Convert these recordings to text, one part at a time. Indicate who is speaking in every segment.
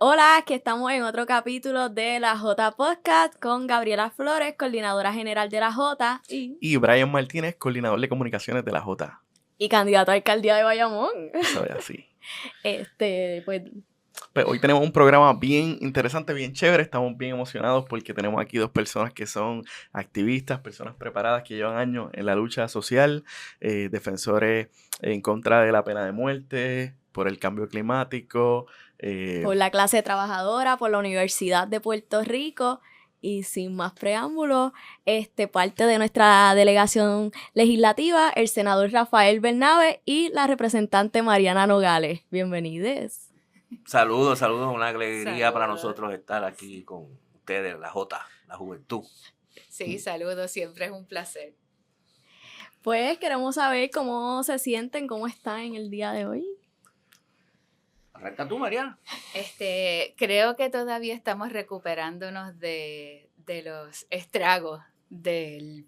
Speaker 1: Hola, aquí estamos en otro capítulo de la J Podcast con Gabriela Flores, coordinadora general de la J
Speaker 2: y Brian Martínez, coordinador de comunicaciones de la J.
Speaker 1: y candidato a alcaldía de Bayamón.
Speaker 2: Eso es así.
Speaker 1: Pues
Speaker 2: hoy tenemos un programa bien interesante, bien chévere. Estamos bien emocionados porque tenemos aquí dos personas que son activistas, personas preparadas que llevan años en la lucha social, defensores en contra de la pena de muerte, por el cambio climático.
Speaker 1: Por la clase trabajadora, por la Universidad de Puerto Rico. Y sin más preámbulos, parte de nuestra delegación legislativa, el senador Rafael Bernabe y la representante Mariana Nogales. Bienvenidos.
Speaker 3: Saludos, una alegría para nosotros estar aquí con ustedes, la J, la juventud.
Speaker 4: Sí, saludos, siempre es un placer.
Speaker 1: Pues queremos saber cómo se sienten, cómo están en el día de hoy.
Speaker 3: Arranca tú, Mariana.
Speaker 4: Creo que todavía estamos recuperándonos de los estragos del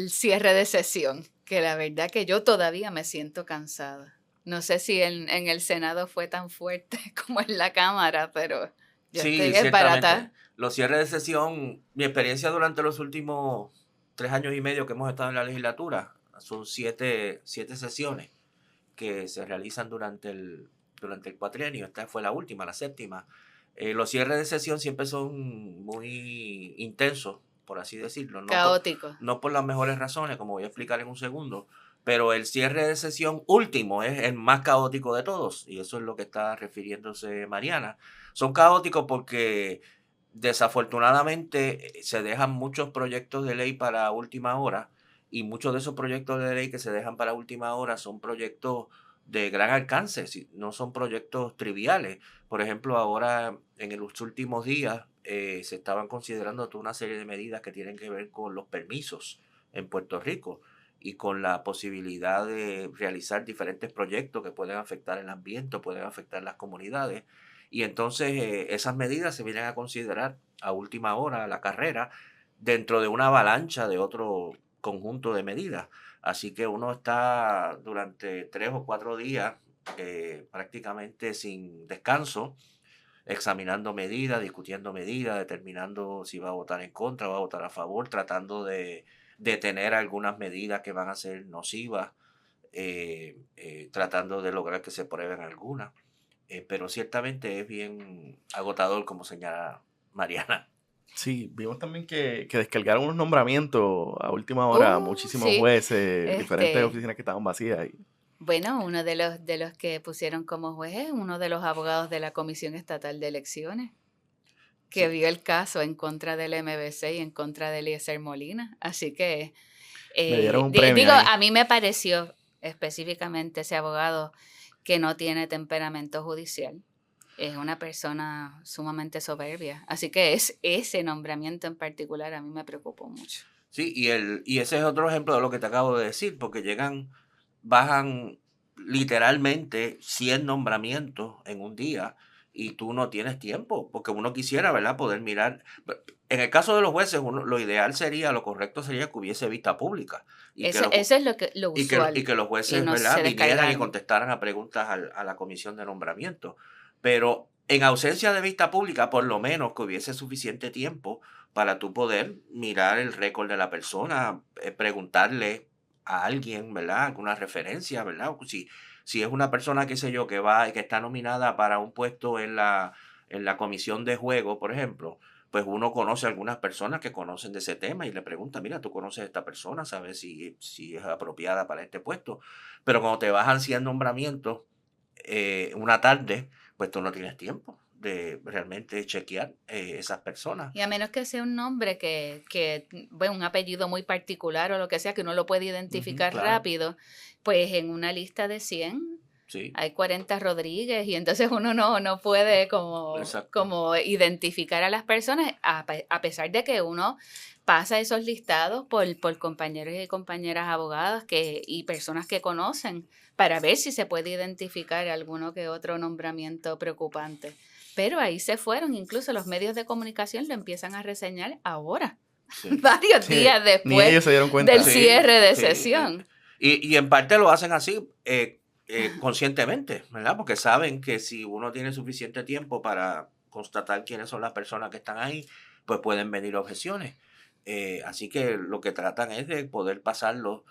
Speaker 4: cierre de sesión, que la verdad que yo todavía me siento cansada. No sé si en el Senado fue tan fuerte como en la Cámara, pero yo estoy desbaratada.
Speaker 3: Los cierres de sesión, mi experiencia durante los últimos 3 años y medio que hemos estado en la legislatura, son 7 sesiones que se realizan durante el cuatrienio. Esta fue la última, la 7ª. Los cierres de sesión siempre son muy intensos, por así decirlo.
Speaker 4: Caóticos.
Speaker 3: No por las mejores razones, como voy a explicar en un segundo, pero el cierre de sesión último es el más caótico de todos, y eso es lo que está refiriéndose Mariana. Son caóticos porque desafortunadamente se dejan muchos proyectos de ley para última hora, y muchos de esos proyectos de ley que se dejan para última hora son proyectos de gran alcance, no son proyectos triviales. Por ejemplo, ahora en los últimos días se estaban considerando toda una serie de medidas que tienen que ver con los permisos en Puerto Rico y con la posibilidad de realizar diferentes proyectos que pueden afectar el ambiente, pueden afectar las comunidades. Y entonces esas medidas se vienen a considerar a última hora, a la carrera, dentro de una avalancha de otro conjunto de medidas. Así que uno está durante 3 o 4 días prácticamente sin descanso, examinando medidas, discutiendo medidas, determinando si va a votar en contra, va a votar a favor, tratando de detener algunas medidas que van a ser nocivas, tratando de lograr que se prueben algunas. Pero ciertamente es bien agotador, como señala Mariana.
Speaker 2: Sí, vimos también que descargaron unos nombramientos a última hora, muchísimos
Speaker 4: sí.
Speaker 2: jueces, diferentes oficinas que estaban vacías.
Speaker 4: Bueno, uno de los que pusieron como juez es uno de los abogados de la Comisión Estatal de Elecciones, que vio el caso en contra del MBC y en contra de Eliezer Molina. Así que,
Speaker 2: le dieron un premio ahí.
Speaker 4: a mí me pareció específicamente ese abogado que no tiene temperamento judicial. Es una persona sumamente soberbia. Así que ese nombramiento en particular a mí me preocupó mucho.
Speaker 3: Sí, y ese es otro ejemplo de lo que te acabo de decir, porque bajan literalmente 100 nombramientos en un día y tú no tienes tiempo, porque uno quisiera, ¿verdad?, poder mirar. En el caso de los jueces, lo ideal sería, lo correcto sería que hubiese vista pública.
Speaker 4: Eso es lo usual.
Speaker 3: Y que los jueces, ¿verdad?, vinieran y contestaran a preguntas a la comisión de nombramiento. Pero en ausencia de vista pública, por lo menos que hubiese suficiente tiempo para tú poder mirar el récord de la persona, preguntarle a alguien, ¿verdad?, alguna referencia, ¿verdad? Si es una persona, qué sé yo, que está nominada para un puesto en la comisión de juego, por ejemplo, pues uno conoce a algunas personas que conocen de ese tema y le pregunta, mira, tú conoces a esta persona, sabes si es apropiada para este puesto. Pero cuando te bajan 100 nombramientos una tarde, pues tú no tienes tiempo de realmente chequear esas personas.
Speaker 4: Y a menos que sea un nombre bueno, un apellido muy particular o lo que sea, que uno lo puede identificar rápido, pues en una lista de 100 hay 40 Rodríguez y entonces uno no puede como identificar a las personas, a pesar de que uno pasa esos listados por compañeros y compañeras abogadas y personas que conocen para ver si se puede identificar alguno que otro nombramiento preocupante. Pero ahí se fueron, incluso los medios de comunicación lo empian a reseñar ahora, varios días después
Speaker 2: ellos se dieron cuenta.
Speaker 4: del cierre de sesión.
Speaker 3: Y en parte lo hacen así conscientemente, ¿verdad? Porque saben que si uno tiene suficiente tiempo para constatar quiénes son las personas que están ahí, pues pueden venir objeciones. Así que lo que tratan es de poder pasarlo.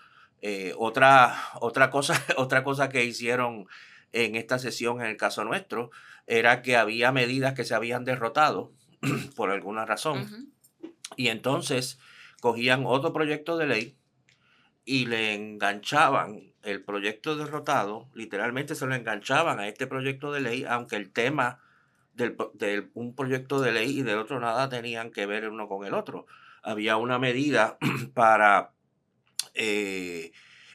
Speaker 3: Otra cosa que hicieron en esta sesión, en el caso nuestro, era que había medidas que se habían derrotado por alguna razón. Y entonces cogían otro proyecto de ley y le enganchaban el proyecto derrotado, literalmente se lo enganchaban a este proyecto de ley, aunque el tema de un proyecto de ley y del otro nada tenían que ver uno con el otro. Había una medida para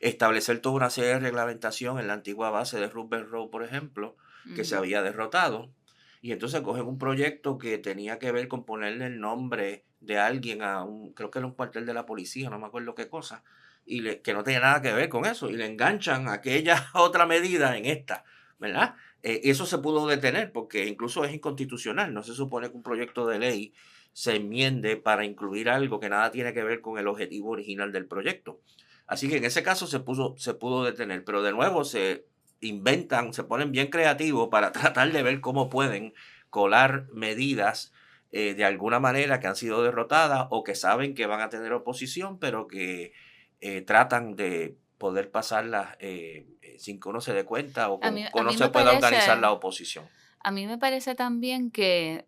Speaker 3: establecer toda una serie de reglamentación en la antigua base de Roosevelt Road, por ejemplo, que se había derrotado. Y entonces cogen un proyecto que tenía que ver con ponerle el nombre de alguien creo que era un cuartel de la policía, no me acuerdo qué cosa, que no tenía nada que ver con eso, y le enganchan aquella otra medida en esta, ¿verdad? Eso se pudo detener porque incluso es inconstitucional. No se supone que un proyecto de ley se enmiende para incluir algo que nada tiene que ver con el objetivo original del proyecto. Así que en ese caso se pudo detener, pero de nuevo se ponen bien creativos para tratar de ver cómo pueden colar medidas de alguna manera que han sido derrotadas o que saben que van a tener oposición, pero que tratan de poder pasarlas sin que uno se dé cuenta o que no se pueda organizar la oposición.
Speaker 4: A mí me parece también que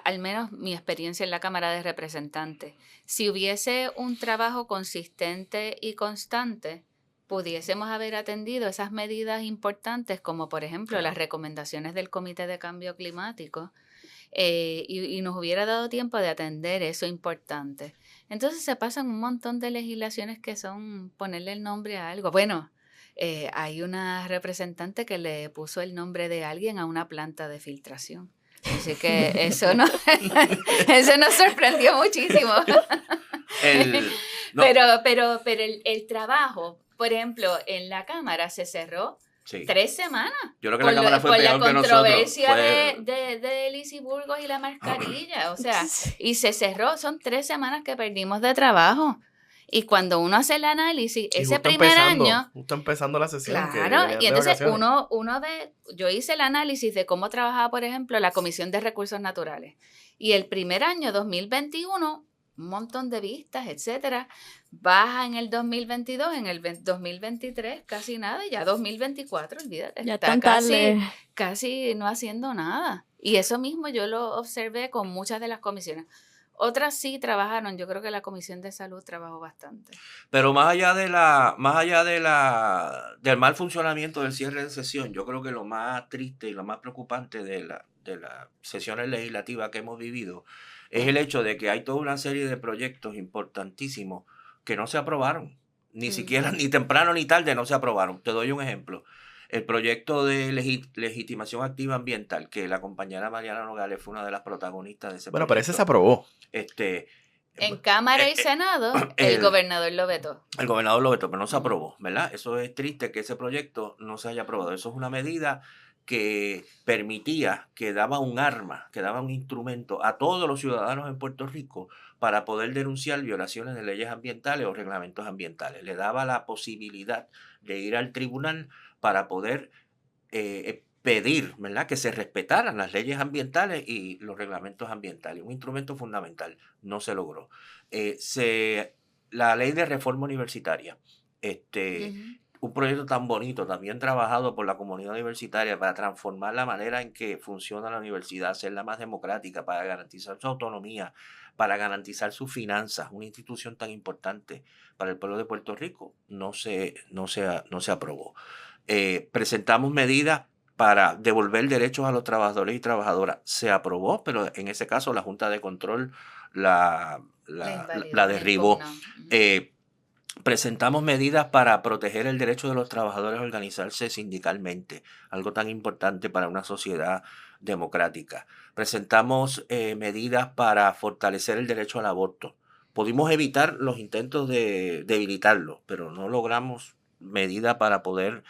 Speaker 4: al menos mi experiencia en la Cámara de Representantes, si hubiese un trabajo consistente y constante, pudiésemos haber atendido esas medidas importantes como por ejemplo las recomendaciones del Comité de Cambio Climático y nos hubiera dado tiempo de atender eso importante. Entonces se pasan un montón de legislaciones que son ponerle el nombre a algo. Bueno, hay una representante que le puso el nombre de alguien a una planta de filtración. Así que eso nos sorprendió muchísimo. Pero el trabajo, por ejemplo, en la Cámara se cerró 3 semanas.
Speaker 3: Yo creo que la Cámara fue peor que nosotros.
Speaker 4: Por la controversia de Lizy Burgos y la mascarilla. O sea, y se cerró. Son 3 semanas que perdimos de trabajo. Y cuando uno hace el análisis, ese primer año...
Speaker 2: Justo empezando la sesión.
Speaker 4: Claro, y entonces uno ve... Yo hice el análisis de cómo trabajaba, por ejemplo, la Comisión de Recursos Naturales. Y el primer año, 2021, un montón de vistas, etcétera. Baja en el 2022, en el 2023 casi nada. Y ya 2024, olvídate.
Speaker 1: Ya
Speaker 4: está casi no haciendo nada. Y eso mismo yo lo observé con muchas de las comisiones. Otras sí trabajaron, yo creo que la Comisión de Salud trabajó bastante.
Speaker 3: Pero más allá del mal funcionamiento del cierre de sesión, yo creo que lo más triste y lo más preocupante de las sesiones legislativas que hemos vivido es el hecho de que hay toda una serie de proyectos importantísimos que no se aprobaron. Ni siquiera, ni temprano ni tarde no se aprobaron. Te doy un ejemplo. El proyecto de legitimación activa ambiental, que la compañera Mariana Nogales fue una de las protagonistas de ese proyecto.
Speaker 2: Bueno, pero ese se aprobó.
Speaker 4: En Cámara y Senado, el gobernador lo vetó.
Speaker 3: El gobernador lo vetó, pero no se aprobó, ¿verdad? Eso es triste que ese proyecto no se haya aprobado. Eso es una medida que permitía, que daba un arma, que daba un instrumento a todos los ciudadanos en Puerto Rico para poder denunciar violaciones de leyes ambientales o reglamentos ambientales. Le daba la posibilidad de ir al tribunal para poder pedir, ¿verdad?, que se respetaran las leyes ambientales y los reglamentos ambientales. Un instrumento fundamental. No se logró. La ley de reforma universitaria, un proyecto tan bonito, también trabajado por la comunidad universitaria para transformar la manera en que funciona la universidad, hacerla más democrática, para garantizar su autonomía, para garantizar sus finanzas, una institución tan importante para el pueblo de Puerto Rico, no se aprobó. Presentamos medidas para devolver derechos a los trabajadores y trabajadoras. Se aprobó, pero en ese caso la Junta de Control la derribó. Presentamos medidas para proteger el derecho de los trabajadores a organizarse sindicalmente, algo tan importante para una sociedad democrática. Presentamos medidas para fortalecer el derecho al aborto. Pudimos evitar los intentos de debilitarlo, pero no logramos medidas para poder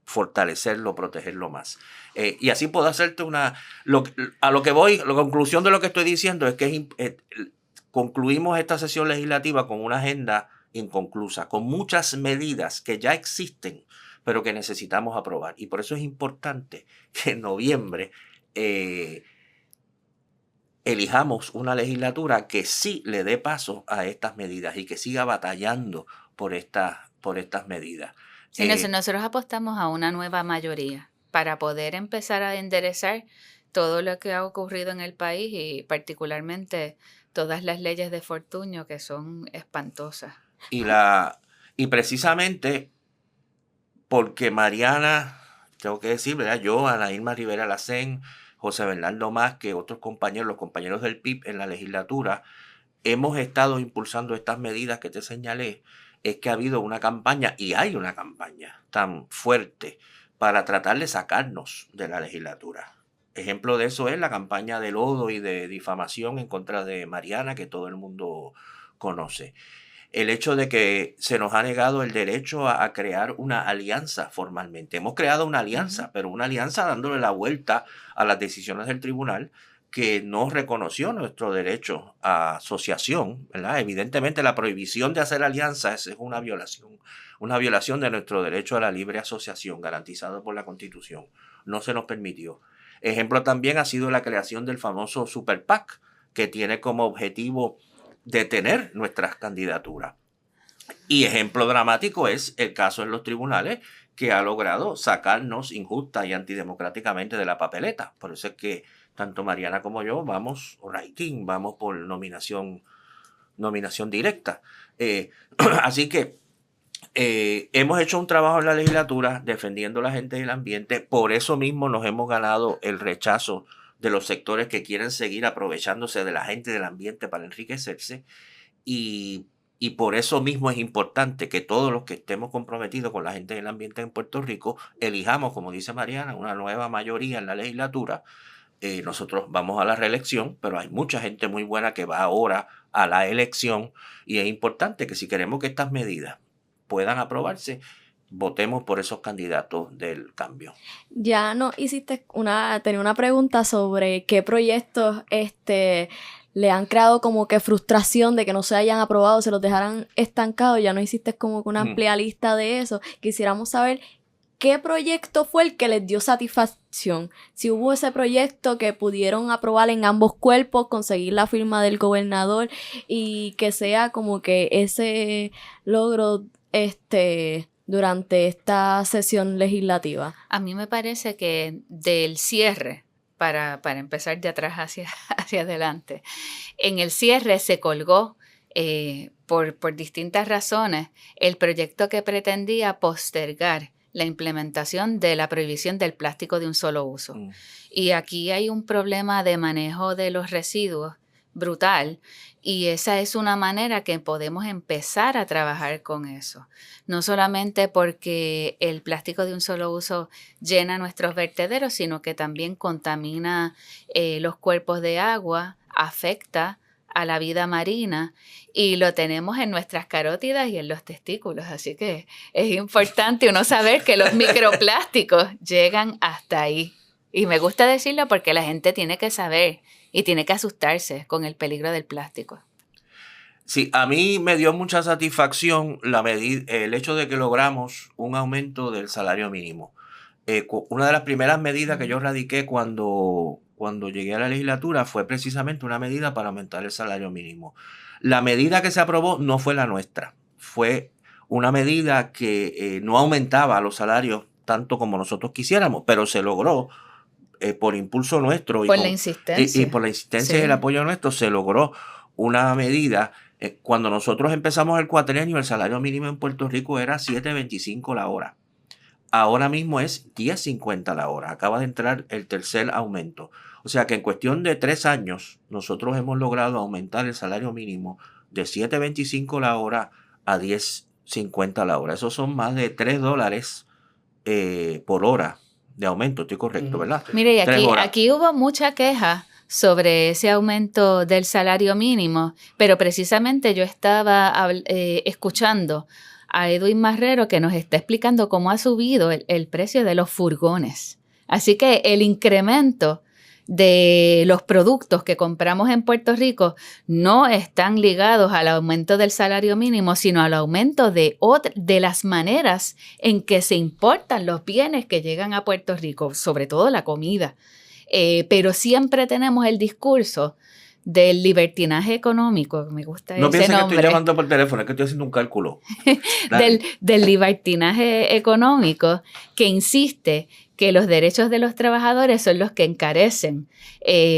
Speaker 3: fortalecerlo, protegerlo más. Y así puedo hacerte la conclusión de lo que estoy diciendo es que concluimos esta sesión legislativa con una agenda inconclusa, con muchas medidas que ya existen, pero que necesitamos aprobar. Y por eso es importante que en noviembre elijamos una legislatura que sí le dé paso a estas medidas y que siga batallando por estas medidas.
Speaker 4: Sí, nosotros apostamos a una nueva mayoría para poder empezar a enderezar todo lo que ha ocurrido en el país y particularmente todas las leyes de Fortuño que son espantosas.
Speaker 3: Y precisamente porque Mariana, tengo que decir, ¿verdad? Yo, Ana Irma Rivera Lacén, José Bernardo Másquez, otros compañeros, los compañeros del PIB en la legislatura, hemos estado impulsando estas medidas que te señalé. Es que ha habido una campaña, y hay una campaña tan fuerte para tratar de sacarnos de la legislatura. Ejemplo de eso es la campaña de lodo y de difamación en contra de Mariana, que todo el mundo conoce. El hecho de que se nos ha negado el derecho a crear una alianza formalmente. Hemos creado una alianza, pero una alianza dándole la vuelta a las decisiones del tribunal que no reconoció nuestro derecho a asociación, ¿verdad? Evidentemente la prohibición de hacer alianzas es una violación de nuestro derecho a la libre asociación garantizado por la Constitución. No se nos permitió. Ejemplo también ha sido la creación del famoso Super PAC, que tiene como objetivo detener nuestras candidaturas. Y ejemplo dramático es el caso en los tribunales que ha logrado sacarnos injusta y antidemocráticamente de la papeleta. Por eso es que tanto Mariana como yo vamos por nominación directa. Así que hemos hecho un trabajo en la legislatura defendiendo a la gente del ambiente. Por eso mismo nos hemos ganado el rechazo de los sectores que quieren seguir aprovechándose de la gente del ambiente para enriquecerse. Y por eso mismo es importante que todos los que estemos comprometidos con la gente del ambiente en Puerto Rico elijamos, como dice Mariana, una nueva mayoría en la legislatura. Nosotros vamos a la reelección, pero hay mucha gente muy buena que va ahora a la elección y es importante que si queremos que estas medidas puedan aprobarse, votemos por esos candidatos del cambio.
Speaker 1: Ya no hiciste tenía una pregunta sobre qué proyectos le han creado como que frustración de que no se hayan aprobado, se los dejaran estancados. Ya no hiciste como que una amplia lista de eso. Quisiéramos saber qué proyecto fue el que les dio satisfacción. Si hubo ese proyecto que pudieron aprobar en ambos cuerpos, conseguir la firma del gobernador y que sea como que ese logro durante esta sesión legislativa.
Speaker 4: A mí me parece que del cierre, para empezar de atrás hacia adelante, en el cierre se colgó por distintas razones el proyecto que pretendía postergar la implementación de la prohibición del plástico de un solo uso. Y aquí hay un problema de manejo de los residuos brutal, y esa es una manera que podemos empezar a trabajar con eso. No solamente porque el plástico de un solo uso llena nuestros vertederos, sino que también contamina los cuerpos de agua, afecta a la vida marina y lo tenemos en nuestras carótidas y en los testículos. Así que es importante uno saber que los microplásticos llegan hasta ahí. Y me gusta decirlo porque la gente tiene que saber y tiene que asustarse con el peligro del plástico.
Speaker 3: Sí, a mí me dio mucha satisfacción el hecho de que logramos un aumento del salario mínimo. Una de las primeras medidas que yo radiqué cuando llegué a la legislatura fue precisamente una medida para aumentar el salario mínimo. La medida que se aprobó no fue la nuestra, fue una medida que no aumentaba los salarios tanto como nosotros quisiéramos, pero se logró por impulso nuestro
Speaker 4: por la insistencia.
Speaker 3: Y por la insistencia y el apoyo nuestro se logró una medida. Cuando nosotros empezamos el cuatrienio, el salario mínimo en Puerto Rico era $7.25 la hora. Ahora mismo es $10.50 la hora. Acaba de entrar el tercer aumento. O sea que en cuestión de 3 años, nosotros hemos logrado aumentar el salario mínimo de $7.25 la hora a $10.50 la hora. Eso son más de $3 por hora de aumento. Estoy correcto, ¿verdad?
Speaker 4: Mire, y aquí hubo mucha queja sobre ese aumento del salario mínimo, pero precisamente yo estaba escuchando a Edwin Marrero que nos está explicando cómo ha subido el precio de los furgones. Así que el incremento de los productos que compramos en Puerto Rico no están ligados al aumento del salario mínimo, sino al aumento de las maneras en que se importan los bienes que llegan a Puerto Rico, sobre todo la comida. pero siempre tenemos el discurso del libertinaje económico, me gusta ese nombre.
Speaker 3: No piensen que estoy llamando por teléfono, es que estoy haciendo un cálculo.
Speaker 4: del libertinaje económico que insiste que los derechos de los trabajadores son los que encarecen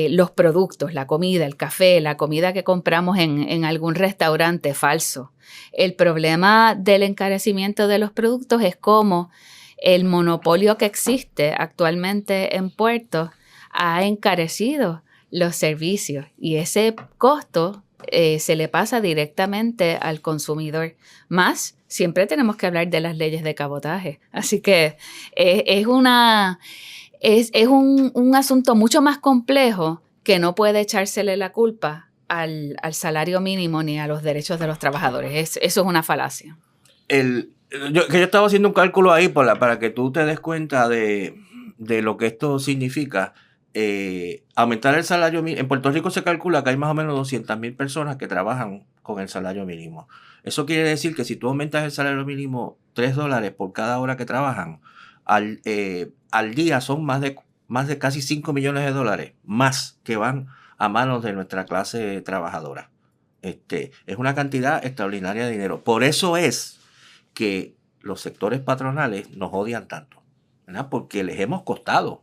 Speaker 4: los productos, la comida, el café, la comida que compramos en algún restaurante. Falso. El problema del encarecimiento de los productos es cómo el monopolio que existe actualmente en puertos ha encarecido los servicios y ese costo se le pasa directamente al consumidor. Más, siempre tenemos que hablar de las leyes de cabotaje. Así que es un asunto mucho más complejo que no puede echársele la culpa al salario mínimo ni a los derechos de los trabajadores. Eso es una falacia.
Speaker 3: Yo estaba haciendo un cálculo ahí para que tú te des cuenta de lo que esto significa. Aumentar el salario mínimo. En Puerto Rico se calcula que hay más o menos 200,000 personas que trabajan con el salario mínimo. Eso quiere decir que si tú aumentas el salario mínimo $3 por cada hora que trabajan, al día son más de casi $5 millones más que van a manos de nuestra clase trabajadora. Es una cantidad extraordinaria de dinero. Por eso es que los sectores patronales nos odian tanto, ¿verdad? Porque les hemos costado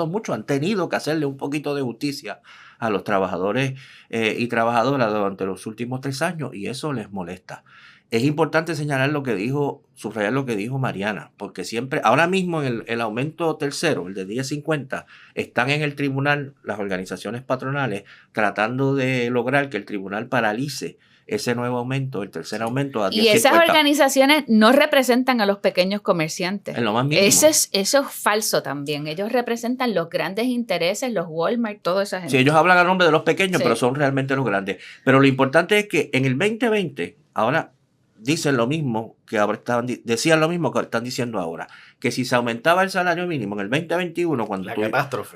Speaker 3: mucho, han tenido que hacerle un poquito de justicia a los trabajadores y trabajadoras durante los últimos 3 años y eso les molesta. Es importante subrayar lo que dijo Mariana, porque siempre, ahora mismo en el aumento tercero, el de 10.50, están en el tribunal las organizaciones patronales tratando de lograr que el tribunal paralice ese nuevo aumento, el tercer aumento a 10.50.
Speaker 4: Y esas organizaciones no representan a los pequeños comerciantes.
Speaker 3: En lo más mínimo.
Speaker 4: Eso es falso también. Ellos representan los grandes intereses, los Walmart, toda esa gente.
Speaker 3: Sí, ellos hablan a nombre de los pequeños, sí, pero son realmente los grandes. Pero lo importante es que en el 2020, ahora dicen lo mismo que ahora decían lo mismo que están diciendo ahora, que si se aumentaba el salario mínimo en el 2021, cuando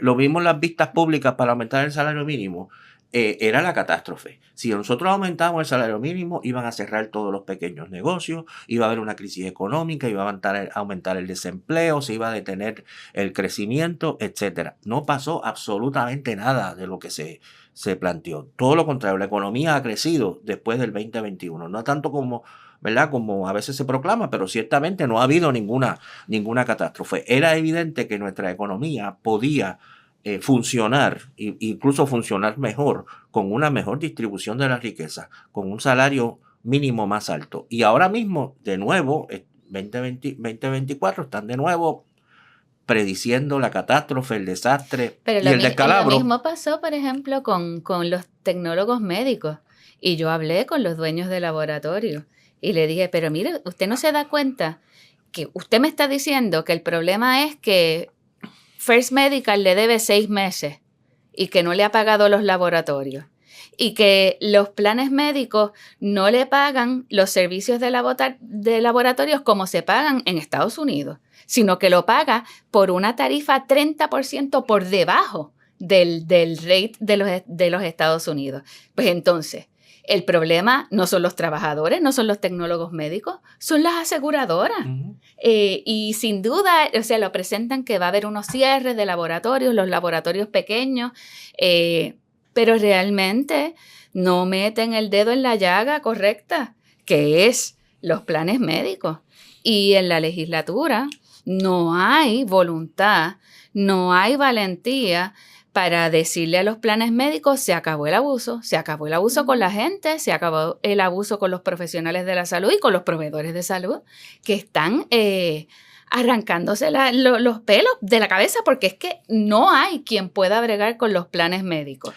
Speaker 3: lo vimos en las vistas públicas para aumentar el salario mínimo, era la catástrofe. Si nosotros aumentábamos el salario mínimo, iban a cerrar todos los pequeños negocios, iba a haber una crisis económica, iba a aumentar el desempleo, se iba a detener el crecimiento, etcétera. No pasó absolutamente nada de lo que se planteó. Todo lo contrario, la economía ha crecido después del 2021. No tanto como, ¿verdad?, como a veces se proclama, pero ciertamente no ha habido ninguna catástrofe. Era evidente que nuestra economía podía funcionar, incluso funcionar mejor, con una mejor distribución de la riqueza, con un salario mínimo más alto. Y ahora mismo, de nuevo, 2024, están de nuevo prediciendo la catástrofe, el desastre y el descalabro.
Speaker 4: Lo mismo pasó, por ejemplo, con los tecnólogos médicos. Y yo hablé con los dueños de laboratorio y le dije, pero mire, usted no se da cuenta que usted me está diciendo que el problema es que First Medical le debe 6 meses y que no le ha pagado los laboratorios y que los planes médicos no le pagan los servicios de laboratorios como se pagan en Estados Unidos, sino que lo paga por una tarifa 30% por debajo del rate de los Estados Unidos. Pues entonces, el problema no son los trabajadores, no son los tecnólogos médicos, son las aseguradoras. Uh-huh. Y sin duda, o sea, lo presentan que va a haber unos cierres de laboratorios, los laboratorios pequeños, pero realmente no meten el dedo en la llaga correcta, que es los planes médicos. Y en la legislatura no hay voluntad, no hay valentía para decirle a los planes médicos, se acabó el abuso con la gente, se acabó el abuso con los profesionales de la salud y con los proveedores de salud que están arrancándose los pelos de la cabeza porque es que no hay quien pueda bregar con los planes médicos.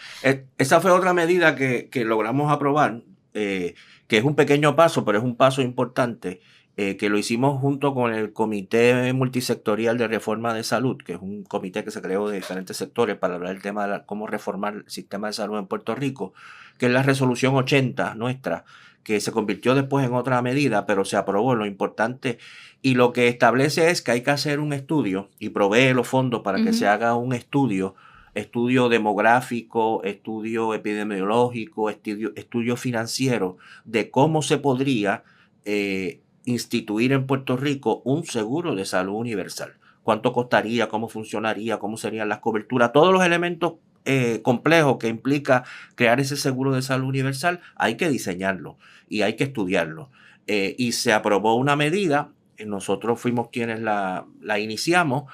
Speaker 3: Esa fue otra medida que logramos aprobar, que es un pequeño paso, pero es un paso importante, que lo hicimos junto con el Comité Multisectorial de Reforma de Salud, que es un comité que se creó de diferentes sectores para hablar del tema de cómo reformar el sistema de salud en Puerto Rico, que es la resolución 80 nuestra, que se convirtió después en otra medida, pero se aprobó. Lo importante y lo que establece es que hay que hacer un estudio y provee los fondos para que se haga un estudio demográfico, estudio epidemiológico, estudio financiero de cómo se podría instituir en Puerto Rico un seguro de salud universal. cuánto costaría, cómo funcionaría, cómo serían las coberturas, todos los elementos complejos que implica crear ese seguro de salud universal, hay que diseñarlo y hay que estudiarlo. Y se aprobó una medida, nosotros fuimos quienes la iniciamos,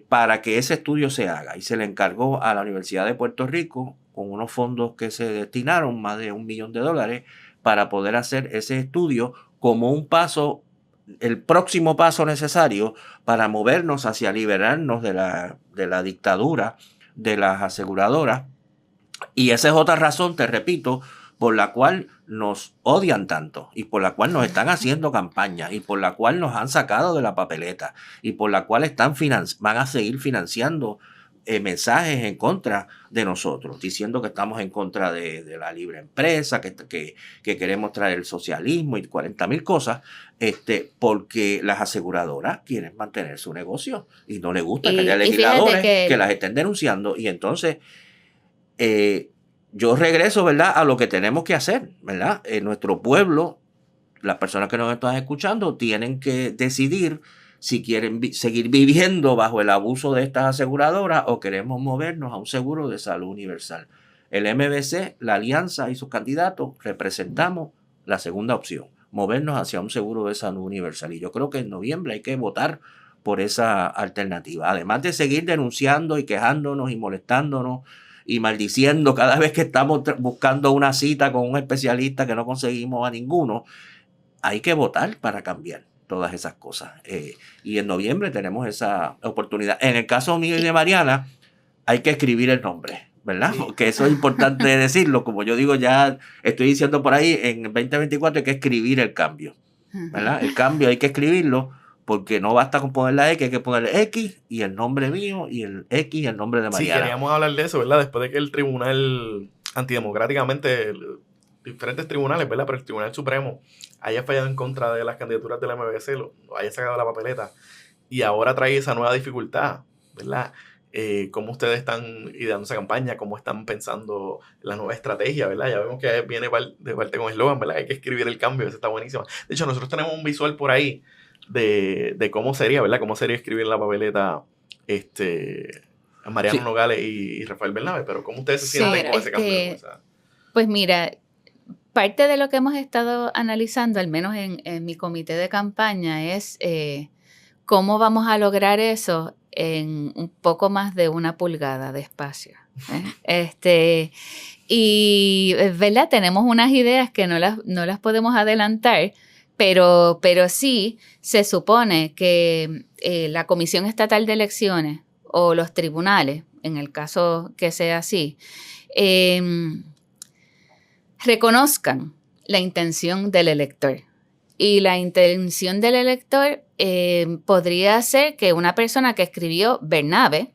Speaker 3: para que ese estudio se haga, y se le encargó a la Universidad de Puerto Rico con unos fondos que se destinaron, más de $1 millón, para poder hacer ese estudio como un paso, el próximo paso necesario para movernos hacia liberarnos de la dictadura de las aseguradoras. Y esa es otra razón, te repito, por la cual nos odian tanto y por la cual nos están haciendo campaña y por la cual nos han sacado de la papeleta y por la cual van a seguir financiando mensajes en contra de nosotros, diciendo que estamos en contra de la libre empresa, que queremos traer el socialismo y 40,000 cosas, porque las aseguradoras quieren mantener su negocio y no les gusta que haya legisladores que las estén denunciando. Y entonces yo regreso, ¿verdad?, a lo que tenemos que hacer, ¿verdad? Nuestro pueblo, las personas que nos están escuchando, tienen que decidir si quieren seguir viviendo bajo el abuso de estas aseguradoras o queremos movernos a un seguro de salud universal. El MBC, la alianza y sus candidatos representamos la segunda opción, movernos hacia un seguro de salud universal. Y yo creo que en noviembre hay que votar por esa alternativa. Además de seguir denunciando y quejándonos y molestándonos y maldiciendo cada vez que estamos buscando una cita con un especialista que no conseguimos a ninguno, hay que votar para cambiar todas esas cosas. Y en noviembre tenemos esa oportunidad. En el caso mío y de Mariana, hay que escribir el nombre, ¿verdad? Porque eso es importante decirlo. Como yo digo, ya estoy diciendo por ahí, en 2024 hay que escribir el cambio, ¿verdad? El cambio hay que escribirlo, porque no basta con poner la X, hay que ponerle X y el nombre mío y el X y el nombre de Mariana.
Speaker 2: Sí, queríamos hablar de eso, ¿verdad? Después de que el tribunal antidemocráticamente, diferentes tribunales, ¿verdad? Pero el Tribunal Supremo haya fallado en contra de las candidaturas de la MBC, lo haya sacado de la papeleta y ahora trae esa nueva dificultad, ¿verdad? Cómo ustedes están ideando esa campaña, cómo están pensando la nueva estrategia, ¿verdad? Ya vemos que viene de parte con eslogan, ¿verdad? Hay que escribir el cambio, eso está buenísimo. De hecho, nosotros tenemos un visual por ahí de cómo sería, ¿verdad? Cómo sería escribir en la papeleta Mariano Nogales y Rafael Bernabe, pero ¿cómo ustedes se sienten con ese cambio?
Speaker 4: Pues mira, parte de lo que hemos estado analizando, al menos en mi comité de campaña, es cómo vamos a lograr eso en un poco más de 1 pulgada de espacio. Y, ¿verdad? Tenemos unas ideas que no las podemos adelantar, pero sí se supone que la Comisión Estatal de Elecciones o los tribunales, en el caso que sea así, reconozcan la intención del elector. Y la intención del elector podría ser que una persona que escribió Bernabe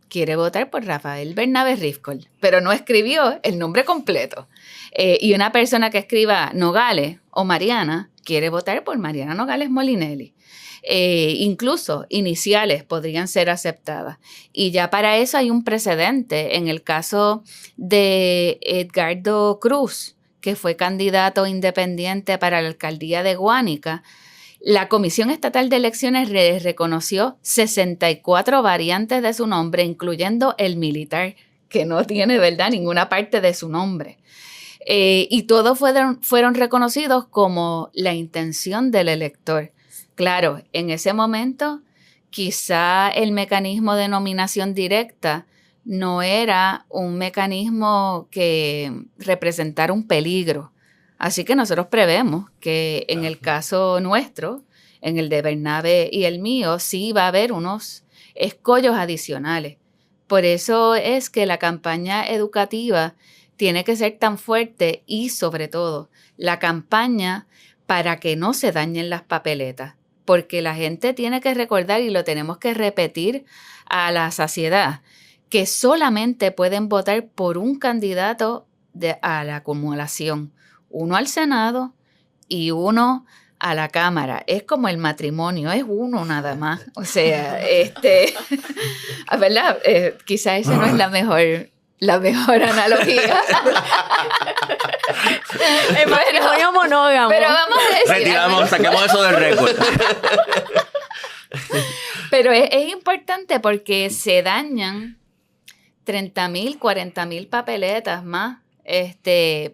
Speaker 4: quiere votar por Rafael Bernabe Rifkol, pero no escribió el nombre completo. Y una persona que escriba Nogales o Mariana quiere votar por Mariana Nogales Molinelli. Incluso iniciales podrían ser aceptadas. Y ya para eso hay un precedente en el caso de Edgardo Cruz, que fue candidato independiente para la alcaldía de Guánica. La Comisión Estatal de Elecciones reconoció 64 variantes de su nombre, incluyendo el militar, que no tiene, ¿verdad?, ninguna parte de su nombre. Y todos fueron reconocidos como la intención del elector. Claro, en ese momento quizá el mecanismo de nominación directa no era un mecanismo que representara un peligro. Así que nosotros prevemos que en el caso nuestro, en el de Bernabe y el mío, sí va a haber unos escollos adicionales. Por eso es que la campaña educativa tiene que ser tan fuerte y, sobre todo, la campaña para que no se dañen las papeletas. Porque la gente tiene que recordar, y lo tenemos que repetir a la saciedad, que solamente pueden votar por un candidato a la acumulación. Uno al Senado y uno a la Cámara. Es como el matrimonio, es uno nada más. O sea, ¿verdad? Quizá esa no es la mejor analogía.
Speaker 1: El matrimonio monógamo.
Speaker 4: Pero vamos a decir...
Speaker 3: Saquemos eso del récord.
Speaker 4: Pero es importante porque se dañan 30,000, 40,000 papeletas más,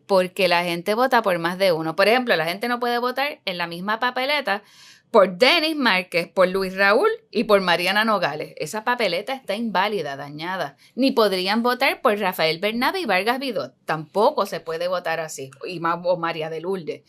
Speaker 4: porque la gente vota por más de uno. Por ejemplo, la gente no puede votar en la misma papeleta por Denis Márquez, por Luis Raúl y por Mariana Nogales. Esa papeleta está inválida, dañada. Ni podrían votar por Rafael Bernabe y Vargas Vidot. Tampoco se puede votar así. O María de Lourdes.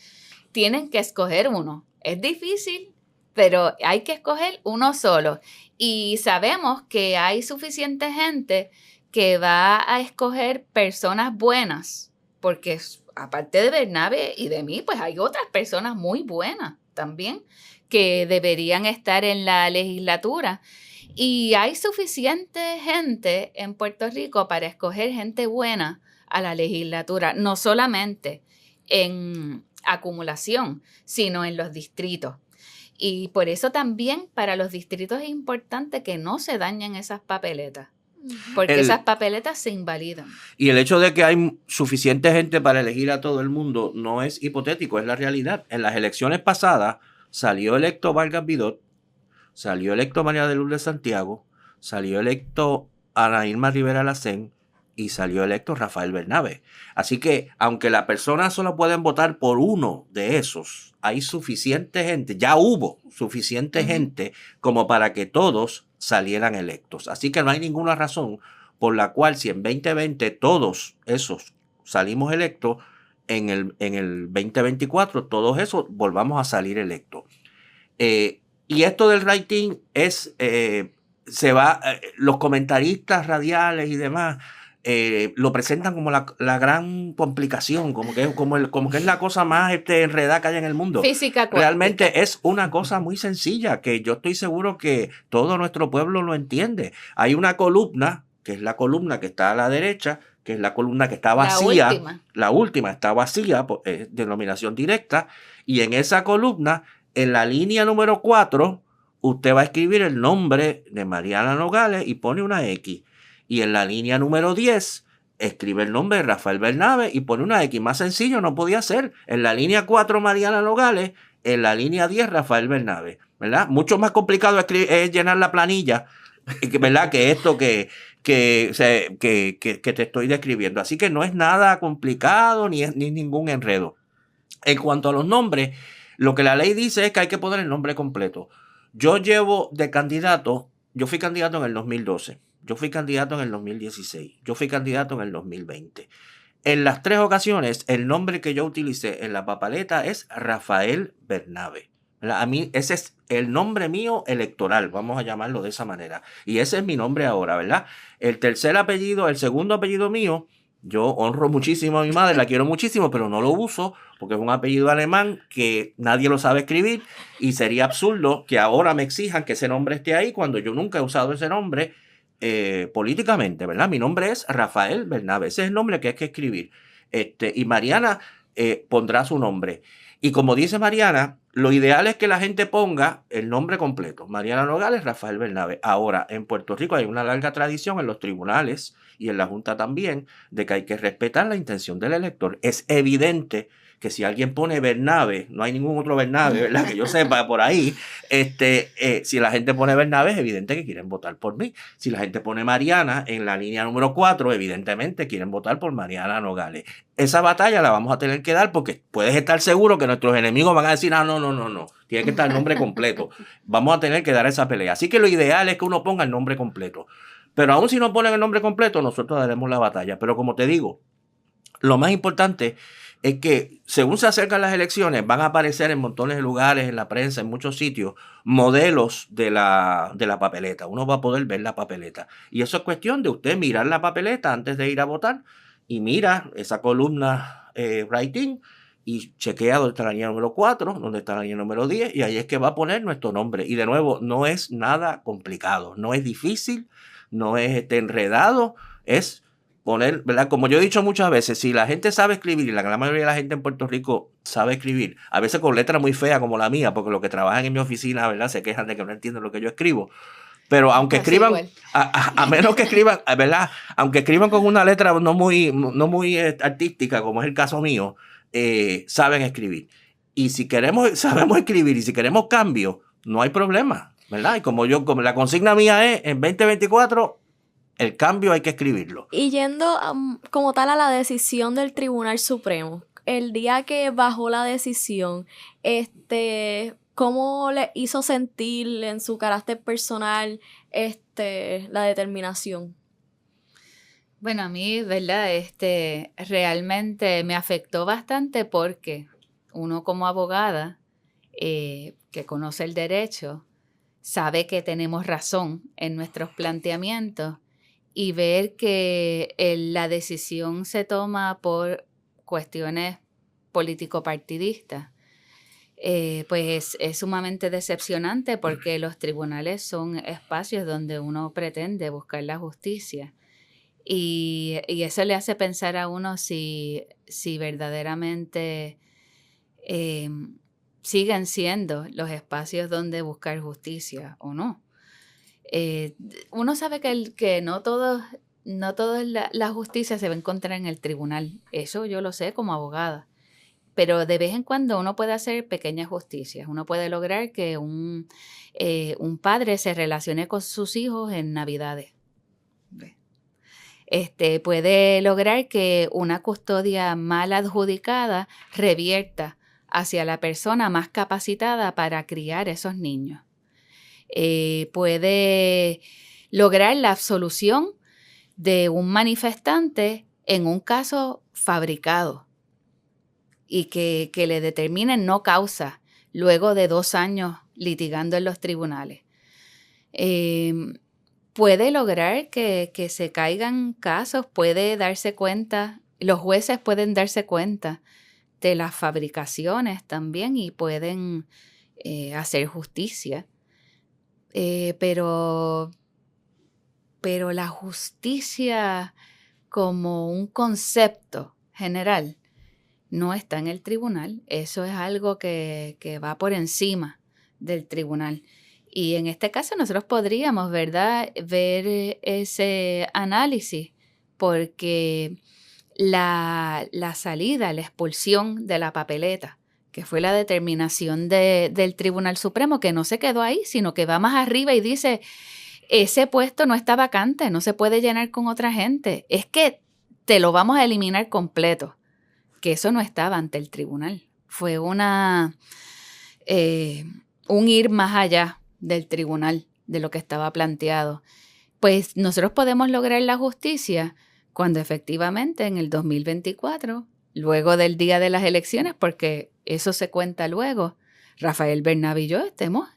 Speaker 4: Tienen que escoger uno. Es difícil, pero hay que escoger uno solo. Y sabemos que hay suficiente gente que va a escoger personas buenas, porque aparte de Bernabe y de mí, pues hay otras personas muy buenas también que deberían estar en la legislatura. Y hay suficiente gente en Puerto Rico para escoger gente buena a la legislatura, no solamente en acumulación, sino en los distritos. Y por eso también para los distritos es importante que no se dañen esas papeletas, porque esas papeletas se invalidan.
Speaker 3: Y el hecho de que hay suficiente gente para elegir a todo el mundo no es hipotético, es la realidad. En las elecciones pasadas salió electo Vargas Vidot, salió electo María de Lourdes Santiago, salió electo Ana Irma Rivera Lacén y salió electo Rafael Bernabe. Así que, aunque la persona solo pueden votar por uno de esos, hay suficiente gente, ya hubo suficiente gente como para que todos salieran electos. Así que no hay ninguna razón por la cual si en 2020 todos esos salimos electos, en el 2024 todos esos volvamos a salir electos. Y esto del rating es, los comentaristas radiales y demás lo presentan como la gran complicación, como que es la cosa más enredada que hay en el mundo.
Speaker 4: Física cuántica.
Speaker 3: Realmente es una cosa muy sencilla que yo estoy seguro que todo nuestro pueblo lo entiende. Hay una columna, que es la columna que está a la derecha, que es la columna que está vacía. La última está vacía, denominación directa, y en esa columna, en la línea número 4, usted va a escribir el nombre de Mariana Nogales y pone una X. Y en la línea número 10, escribe el nombre de Rafael Bernabe y pone una X. Más sencillo no podía ser. En la línea 4, Mariana Nogales. En la línea 10, Rafael Bernabe. ¿Verdad? Mucho más complicado es llenar la planilla, ¿verdad? Que esto que te estoy describiendo. Así que no es nada complicado ni ningún enredo. En cuanto a los nombres, lo que la ley dice es que hay que poner el nombre completo. Yo fui candidato en el 2012. Yo fui candidato en el 2016. Yo fui candidato en el 2020. En las 3 ocasiones, el nombre que yo utilicé en la papeleta es Rafael Bernabe. A mí, ese es el nombre mío electoral, vamos a llamarlo de esa manera. Y ese es mi nombre ahora, ¿verdad? El segundo apellido mío, yo honro muchísimo a mi madre, la quiero muchísimo, pero no lo uso porque es un apellido alemán que nadie lo sabe escribir y sería absurdo que ahora me exijan que ese nombre esté ahí cuando yo nunca he usado ese nombre políticamente, ¿verdad? Mi nombre es Rafael Bernabe, ese es el nombre que hay que escribir. Y Mariana pondrá su nombre. Y como dice Mariana, lo ideal es que la gente ponga el nombre completo. Mariana Nogales, Rafael Bernabe. Ahora, en Puerto Rico hay una larga tradición en los tribunales y en la Junta también de que hay que respetar la intención del elector. Es evidente que si alguien pone Bernabe, no hay ningún otro Bernabe, ¿verdad? Que yo sepa por ahí. Si la gente pone Bernabe, es evidente que quieren votar por mí. Si la gente pone Mariana en la línea número 4, evidentemente quieren votar por Mariana Nogales. Esa batalla la vamos a tener que dar porque puedes estar seguro que nuestros enemigos van a decir, no. Tiene que estar el nombre completo. Vamos a tener que dar esa pelea. Así que lo ideal es que uno ponga el nombre completo. Pero aún si no ponen el nombre completo, nosotros daremos la batalla. Pero como te digo, lo más importante es que según se acercan las elecciones van a aparecer en montones de lugares, en la prensa, en muchos sitios, modelos de la papeleta. Uno va a poder ver la papeleta. Y eso es cuestión de usted mirar la papeleta antes de ir a votar y mira esa columna writing y chequea dónde está la línea número 4, dónde está la línea número 10 y ahí es que va a poner nuestro nombre. Y de nuevo, no es nada complicado, no es difícil, no es enredado, es poner, ¿verdad? Como yo he dicho muchas veces, si la gente sabe escribir, y la gran mayoría de la gente en Puerto Rico sabe escribir, a veces con letras muy feas como la mía, porque los que trabajan en mi oficina, ¿verdad? Se quejan de que no entienden lo que yo escribo. Pero aunque escriban, a menos que escriban, ¿verdad? Aunque escriban con una letra no muy artística, como es el caso mío, saben escribir. Y si sabemos escribir y si queremos cambio, no hay problema. ¿verdad? Y como la consigna mía es, en 2024, el cambio hay que escribirlo.
Speaker 1: Y yendo como tal a la decisión del Tribunal Supremo, el día que bajó la decisión, ¿cómo le hizo sentir en su carácter personal la determinación?
Speaker 4: Bueno, a mí, ¿verdad? Realmente me afectó bastante porque uno como abogada que conoce el derecho sabe que tenemos razón en nuestros planteamientos y ver que la decisión se toma por cuestiones político-partidistas, pues es sumamente decepcionante porque los tribunales son espacios donde uno pretende buscar la justicia. Y eso le hace pensar a uno si verdaderamente siguen siendo los espacios donde buscar justicia o no. Uno sabe que no todo la justicia se va a encontrar en el tribunal. Eso yo lo sé como abogada. Pero de vez en cuando uno puede hacer pequeñas justicias. Uno puede lograr que un padre se relacione con sus hijos en Navidades. Puede lograr que una custodia mal adjudicada revierta hacia la persona más capacitada para criar esos niños. Puede lograr la absolución de un manifestante en un caso fabricado y que le determinen no causa luego de 2 años litigando en los tribunales. Puede lograr que se caigan casos, puede darse cuenta, los jueces pueden darse cuenta de las fabricaciones también y pueden hacer justicia. Pero la justicia como un concepto general no está en el tribunal. Eso es algo que va por encima del tribunal. Y en este caso nosotros podríamos, ¿verdad?, ver ese análisis porque la salida, la expulsión de la papeleta, que fue la determinación del Tribunal Supremo, que no se quedó ahí, sino que va más arriba y dice, ese puesto no está vacante, no se puede llenar con otra gente, es que te lo vamos a eliminar completo, que eso no estaba ante el tribunal. Fue un ir más allá del tribunal, de lo que estaba planteado. Pues nosotros podemos lograr la justicia cuando efectivamente en el 2024, luego del día de las elecciones, porque eso se cuenta luego, Rafael Bernabe y yo estemos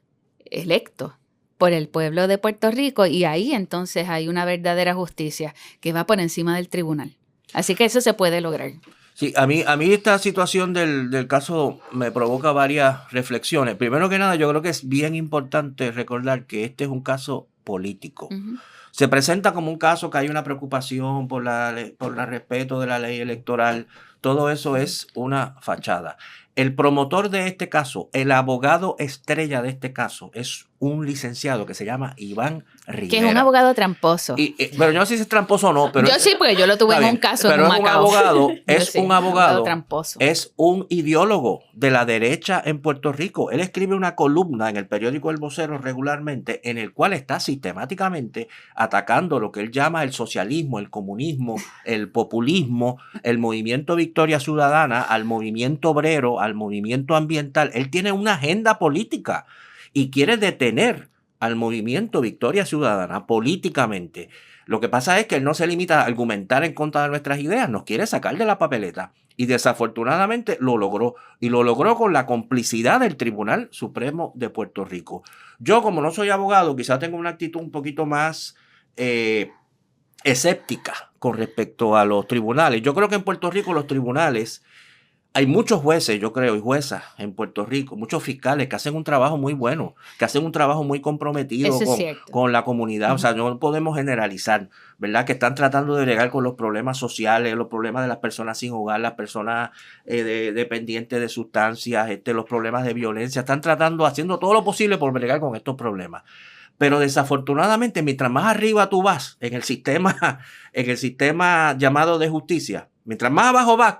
Speaker 4: electos por el pueblo de Puerto Rico y ahí entonces hay una verdadera justicia que va por encima del tribunal. Así que eso se puede lograr.
Speaker 3: Sí, a mí esta situación del caso me provoca varias reflexiones. Primero que nada, yo creo que es bien importante recordar que este es un caso político. Uh-huh. Se presenta como un caso que hay una preocupación por el respeto de la ley electoral. Todo eso es una fachada. El promotor de este caso, el abogado estrella de este caso, es un licenciado que se llama Iván Rivera.
Speaker 4: Que es un abogado tramposo.
Speaker 3: Pero yo no sé si es tramposo o no. Pero
Speaker 4: yo sí, porque yo lo tuve en un caso
Speaker 3: pero
Speaker 4: en Macao.
Speaker 3: Es un abogado
Speaker 4: tramposo.
Speaker 3: Es un ideólogo de la derecha en Puerto Rico. Él escribe una columna en el periódico El Vocero regularmente en el cual está sistemáticamente atacando lo que él llama el socialismo, el comunismo, el populismo, el movimiento Victoria Ciudadana, al movimiento obrero, al movimiento ambiental. Él tiene una agenda política y quiere detener al movimiento Victoria Ciudadana políticamente. Lo que pasa es que él no se limita a argumentar en contra de nuestras ideas, nos quiere sacar de la papeleta. Y desafortunadamente lo logró. Y lo logró con la complicidad del Tribunal Supremo de Puerto Rico. Yo, como no soy abogado, quizás tengo una actitud un poquito más escéptica con respecto a los tribunales. Yo creo que en Puerto Rico los tribunales, hay muchos jueces, yo creo, y juezas en Puerto Rico, muchos fiscales que hacen un trabajo muy bueno, que hacen un trabajo muy comprometido con la comunidad. Uh-huh. O sea, no podemos generalizar, ¿verdad? Que están tratando de bregar con los problemas sociales, los problemas de las personas sin hogar, las personas dependientes de sustancias, los problemas de violencia. Están haciendo todo lo posible por bregar con estos problemas. Pero desafortunadamente, mientras más arriba tú vas en el sistema llamado de justicia, mientras más abajo vas,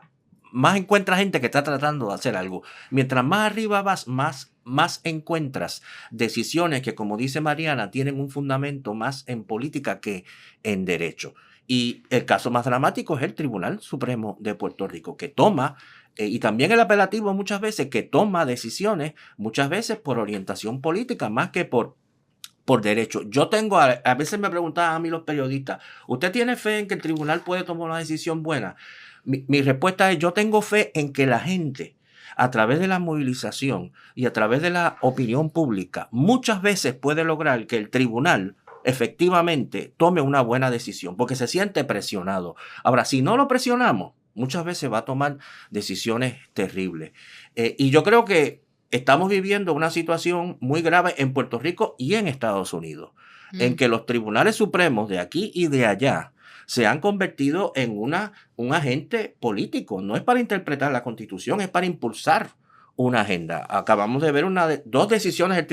Speaker 3: más encuentras gente que está tratando de hacer algo. Mientras más arriba vas, más encuentras decisiones que, como dice Mariana, tienen un fundamento más en política que en derecho. Y el caso más dramático es el Tribunal Supremo de Puerto Rico, que toma, y también el apelativo muchas veces, que toma decisiones, muchas veces por orientación política, más que por derecho. Yo tengo, a veces me preguntaban a mí los periodistas, ¿usted tiene fe en que el tribunal puede tomar una decisión buena? Mi respuesta es, yo tengo fe en que la gente, a través de la movilización y a través de la opinión pública, muchas veces puede lograr que el tribunal efectivamente tome una buena decisión, porque se siente presionado. Ahora, si no lo presionamos, muchas veces va a tomar decisiones terribles. Y yo creo que estamos viviendo una situación muy grave en Puerto Rico y en Estados Unidos, en que los tribunales supremos de aquí y de allá se han convertido en un agente político. No es para interpretar la Constitución, es para impulsar una agenda. Acabamos de ver tres decisiones del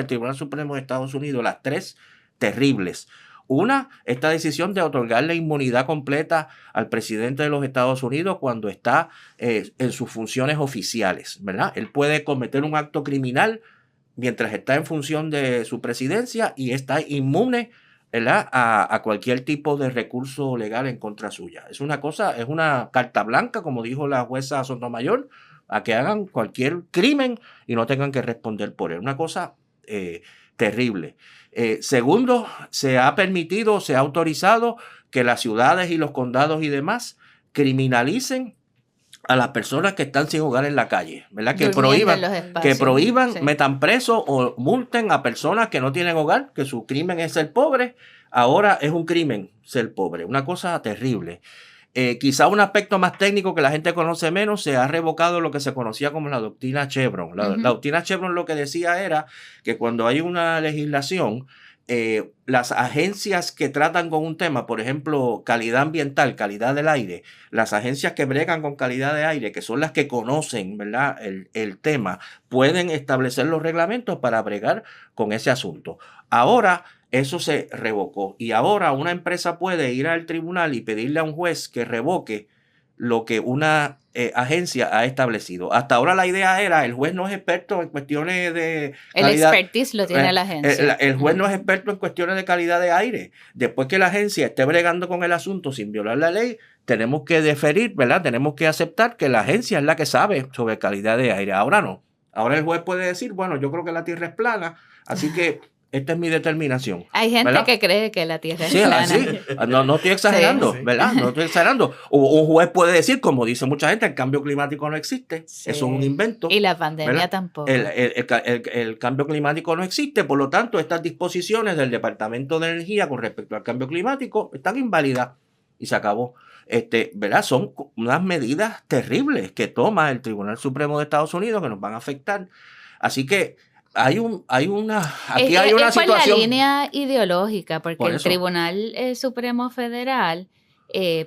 Speaker 3: Tribunal Supremo de Estados Unidos, las tres terribles. Una, esta decisión de otorgarle inmunidad completa al presidente de los Estados Unidos cuando está en sus funciones oficiales, ¿verdad? Él puede cometer un acto criminal mientras está en función de su presidencia y está inmune, ¿verdad?, a cualquier tipo de recurso legal en contra suya. Es una carta blanca, como dijo la jueza Sotomayor, a que hagan cualquier crimen y no tengan que responder por él. Una cosa terrible. Segundo, se ha autorizado que las ciudades y los condados y demás criminalicen a las personas que están sin hogar en la calle, ¿verdad? Que prohíban, sí, metan preso o multen a personas que no tienen hogar, que su crimen es ser pobre. Ahora es un crimen ser pobre, una cosa terrible. Quizá un aspecto más técnico que la gente conoce menos, se ha revocado lo que se conocía como la doctrina Chevron. La doctrina Chevron lo que decía era que cuando hay una legislación, las agencias que tratan con un tema, por ejemplo, calidad ambiental, calidad del aire, las agencias que bregan con calidad de aire, que son las que conocen, ¿verdad?, el tema, pueden establecer los reglamentos para bregar con ese asunto. Ahora eso se revocó y ahora una empresa puede ir al tribunal y pedirle a un juez que revoque lo que una agencia ha establecido. Hasta ahora la idea era, el juez no es experto en cuestiones de calidad.
Speaker 4: El expertise lo tiene la agencia.
Speaker 3: El juez no es experto en cuestiones de calidad de aire. Después que la agencia esté bregando con el asunto sin violar la ley, tenemos que deferir, ¿verdad? Tenemos que aceptar que la agencia es la que sabe sobre calidad de aire. Ahora no. Ahora el juez puede decir, bueno, yo creo que la Tierra es plana, así que esta es mi determinación.
Speaker 4: Hay gente, ¿verdad?, que cree que la Tierra es plana.
Speaker 3: Sí, no estoy exagerando, sí, ¿verdad? No estoy exagerando. Un juez puede decir, como dice mucha gente, el cambio climático no existe. Sí. Eso es un invento.
Speaker 4: Y la pandemia, ¿verdad?, tampoco.
Speaker 3: El cambio climático no existe. Por lo tanto, estas disposiciones del Departamento de Energía con respecto al cambio climático están inválidas. Y se acabó. ¿Verdad? Son unas medidas terribles que toma el Tribunal Supremo de Estados Unidos que nos van a afectar. Así que hay una situación.
Speaker 4: Es la línea ideológica, porque el Tribunal Supremo Federal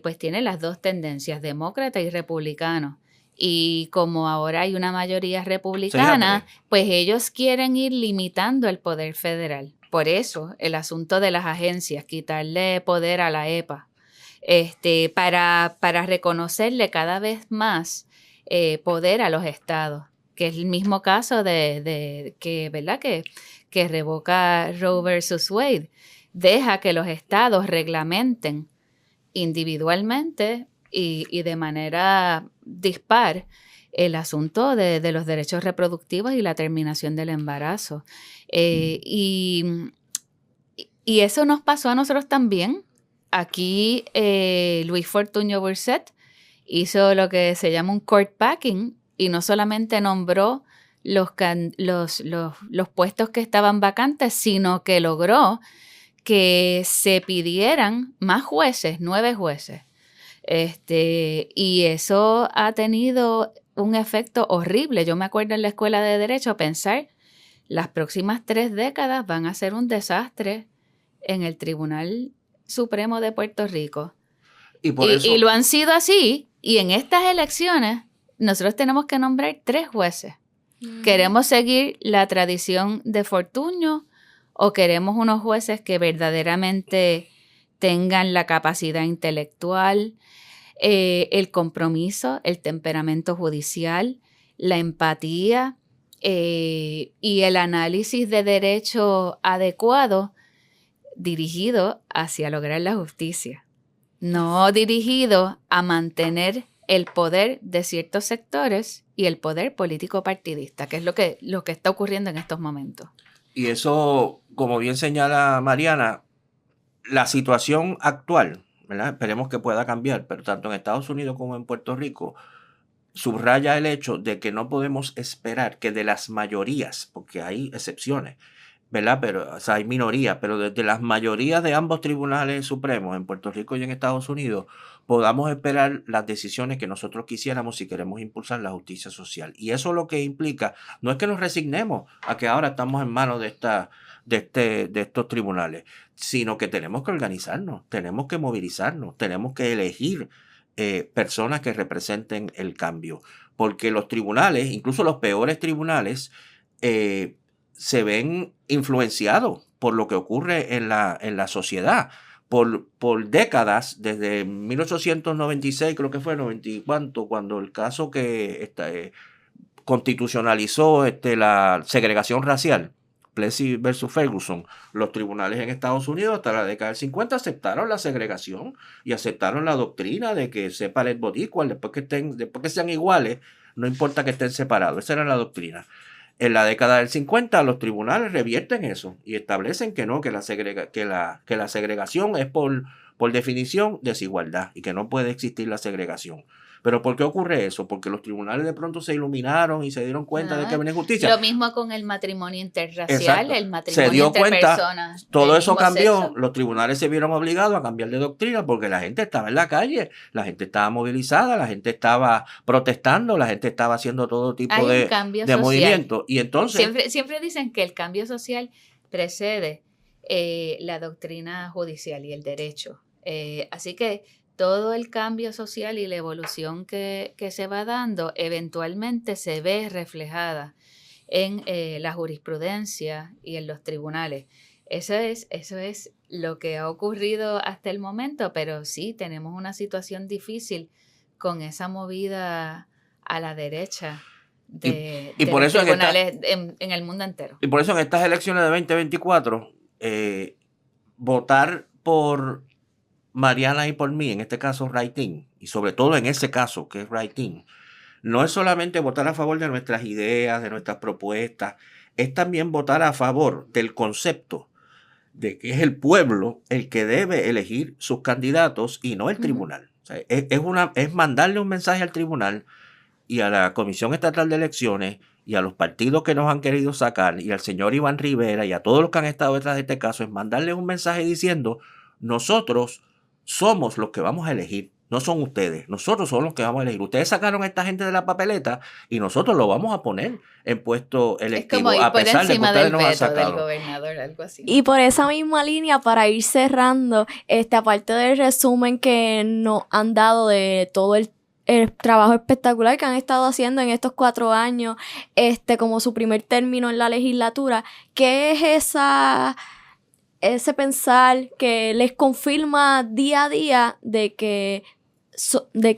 Speaker 4: pues tiene las dos tendencias, demócrata y republicano. Y como ahora hay una mayoría republicana, pues ellos quieren ir limitando el poder federal. Por eso el asunto de las agencias, quitarle poder a la EPA, para reconocerle cada vez más poder a los estados, que es el mismo caso ¿verdad?, que revoca Roe versus Wade. Deja que los estados reglamenten individualmente y de manera dispar el asunto de los derechos reproductivos y la terminación del embarazo. Y eso nos pasó a nosotros también. Aquí Luis Fortuño Burset hizo lo que se llama un court packing, y no solamente nombró los puestos que estaban vacantes, sino que logró que se pidieran más jueces, 9 jueces. Y eso ha tenido un efecto horrible. Yo me acuerdo en la escuela de Derecho pensar, las próximas 3 décadas van a ser un desastre en el Tribunal Supremo de Puerto Rico. Y lo han sido así, y en estas elecciones nosotros tenemos que nombrar 3 jueces. ¿Queremos seguir la tradición de Fortuño o queremos unos jueces que verdaderamente tengan la capacidad intelectual? el compromiso, el temperamento judicial, la empatía y el análisis de derecho adecuado dirigido hacia lograr la justicia, no dirigido a mantener el poder de ciertos sectores y el poder político partidista, que es lo que está ocurriendo en estos momentos.
Speaker 3: Y eso, como bien señala Mariana, la situación actual, ¿verdad? Esperemos que pueda cambiar, pero tanto en Estados Unidos como en Puerto Rico, subraya el hecho de que no podemos esperar que de las mayorías, porque hay excepciones, ¿verdad? Pero, o sea, hay minorías, pero desde las mayorías de ambos tribunales supremos, en Puerto Rico y en Estados Unidos, podamos esperar las decisiones que nosotros quisiéramos si queremos impulsar la justicia social. Y eso lo que implica no es que nos resignemos a que ahora estamos en manos de estos tribunales, sino que tenemos que organizarnos, tenemos que movilizarnos, tenemos que elegir personas que representen el cambio. Porque los tribunales, incluso los peores tribunales, se ven influenciados por lo que ocurre en la sociedad. Por décadas, desde 1896, creo que fue 90 y cuánto, cuando el caso que constitucionalizó la segregación racial, Plessy versus Ferguson, los tribunales en Estados Unidos hasta la década del 50 aceptaron la segregación y aceptaron la doctrina de que separate but equal, después que sean iguales, no importa que estén separados. Esa era la doctrina. En la década del 50 los tribunales revierten eso y establecen que no, que la segregación es por definición desigualdad y que no puede existir la segregación. ¿Pero por qué ocurre eso? Porque los tribunales de pronto se iluminaron y se dieron cuenta de que venía justicia.
Speaker 4: Lo mismo con el matrimonio interracial,
Speaker 3: exacto,
Speaker 4: el matrimonio
Speaker 3: se dio
Speaker 4: interpersonas.
Speaker 3: Cuenta, todo eso cambió, sexo. Los tribunales se vieron obligados a cambiar de doctrina porque la gente estaba en la calle, la gente estaba movilizada, la gente estaba protestando, la gente estaba haciendo todo tipo de movimiento. Y entonces
Speaker 4: siempre dicen que el cambio social precede la doctrina judicial y el derecho. Así que todo el cambio social y la evolución que se va dando eventualmente se ve reflejada en la jurisprudencia y en los tribunales. Eso es lo que ha ocurrido hasta el momento, pero sí tenemos una situación difícil con esa movida a la derecha de
Speaker 3: por
Speaker 4: los
Speaker 3: eso
Speaker 4: tribunales en el mundo entero.
Speaker 3: Y por eso en estas elecciones de 2024, votar por Mariana y por mí, en este caso Writing, y sobre todo en ese caso que es Writing, no es solamente votar a favor de nuestras ideas, de nuestras propuestas, es también votar a favor del concepto de que es el pueblo el que debe elegir sus candidatos y no el tribunal. O sea, es mandarle un mensaje al tribunal y a la Comisión Estatal de Elecciones y a los partidos que nos han querido sacar y al señor Iván Rivera y a todos los que han estado detrás de este caso, es mandarles un mensaje diciendo: nosotros somos los que vamos a elegir, no son ustedes, nosotros somos los que vamos a elegir. Ustedes sacaron a esta gente de la papeleta y nosotros lo vamos a poner en puesto electivo, a pesar de que ustedes nos han sacado.
Speaker 4: Del gobernador, algo así.
Speaker 1: Y por esa misma línea, para ir cerrando, aparte del resumen que nos han dado de todo el trabajo espectacular que han estado haciendo en estos 4 años, como su primer término en la legislatura, ¿qué es ese pensar que les confirma día a día de que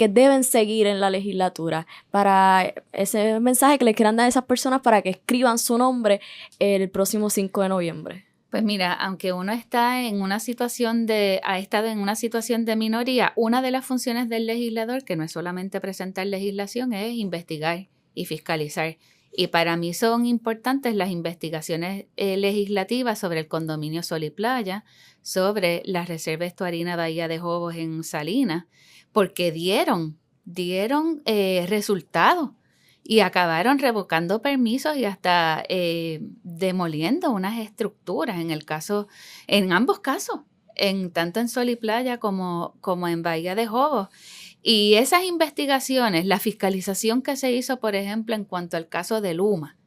Speaker 1: deben seguir en la legislatura? Para ese mensaje que les quieran dar a esas personas para que escriban su nombre el próximo 5 de noviembre.
Speaker 4: Pues mira, aunque uno ha estado en una situación de minoría, una de las funciones del legislador, que no es solamente presentar legislación, es investigar y fiscalizar. Y para mí son importantes las investigaciones legislativas sobre el condominio Sol y Playa, sobre la reserva estuarina Bahía de Jobos en Salinas, porque dieron resultados y acabaron revocando permisos y hasta demoliendo unas estructuras en ambos casos, tanto en Sol y Playa como en Bahía de Jobos. Y esas investigaciones, la fiscalización que se hizo, por ejemplo, en cuanto al caso de Luma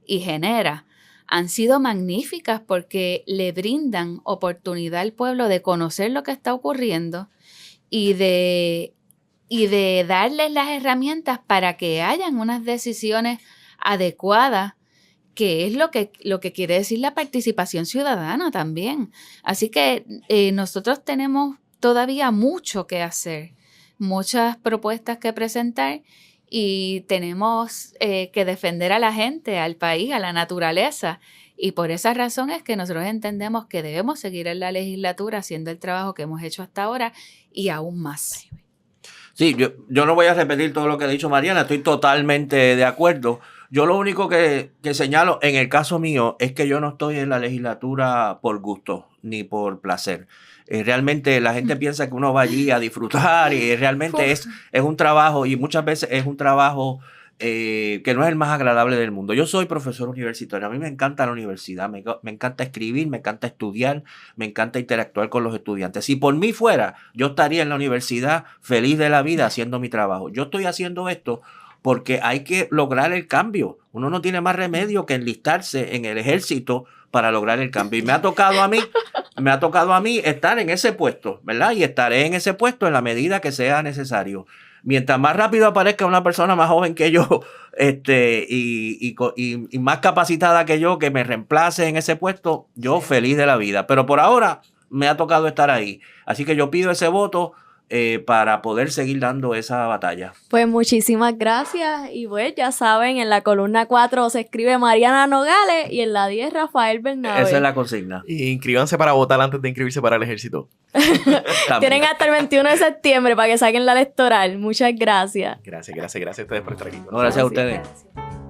Speaker 4: y Genera, han sido magníficas porque le brindan oportunidad al pueblo de conocer lo que está ocurriendo y de darles las herramientas para que hayan unas decisiones adecuadas, que es lo que quiere decir la participación ciudadana también. Así que nosotros tenemos todavía mucho que hacer. muchas propuestas que presentar y tenemos que defender a la gente, al país, a la naturaleza. Y por esa razón es que nosotros entendemos que debemos seguir en la legislatura haciendo el trabajo que hemos hecho hasta ahora y aún más.
Speaker 3: Sí, yo no voy a repetir todo lo que ha dicho Mariana, estoy totalmente de acuerdo. Yo lo único que señalo en el caso mío es que yo no estoy en la legislatura por gusto ni por placer. Realmente la gente piensa que uno va allí a disfrutar y realmente es un trabajo y muchas veces es un trabajo que no es el más agradable del mundo. Yo soy profesor universitario, a mí me encanta la universidad, me encanta escribir, me encanta estudiar, me encanta interactuar con los estudiantes. Si por mí fuera, yo estaría en la universidad feliz de la vida haciendo mi trabajo. Yo estoy haciendo esto porque hay que lograr el cambio. Uno no tiene más remedio que enlistarse en el ejército para lograr el cambio. Y me ha tocado a mí estar en ese puesto, ¿verdad? Y estaré en ese puesto en la medida que sea necesario. Mientras más rápido aparezca una persona más joven que yo y más capacitada que yo que me reemplace en ese puesto, yo feliz de la vida. Pero por ahora me ha tocado estar ahí. Así que yo pido ese voto para poder seguir dando esa batalla.
Speaker 1: Pues muchísimas gracias y pues ya saben, en la columna 4 se escribe Mariana Nogales y en la 10 Rafael Bernabe.
Speaker 3: Esa es la consigna.
Speaker 2: Y inscríbanse para votar antes de inscribirse para el ejército.
Speaker 1: Tienen hasta el 21 de septiembre para que saquen la electoral. Muchas gracias.
Speaker 2: Gracias a ustedes por estar aquí.
Speaker 3: No, gracias a ustedes.
Speaker 1: Gracias.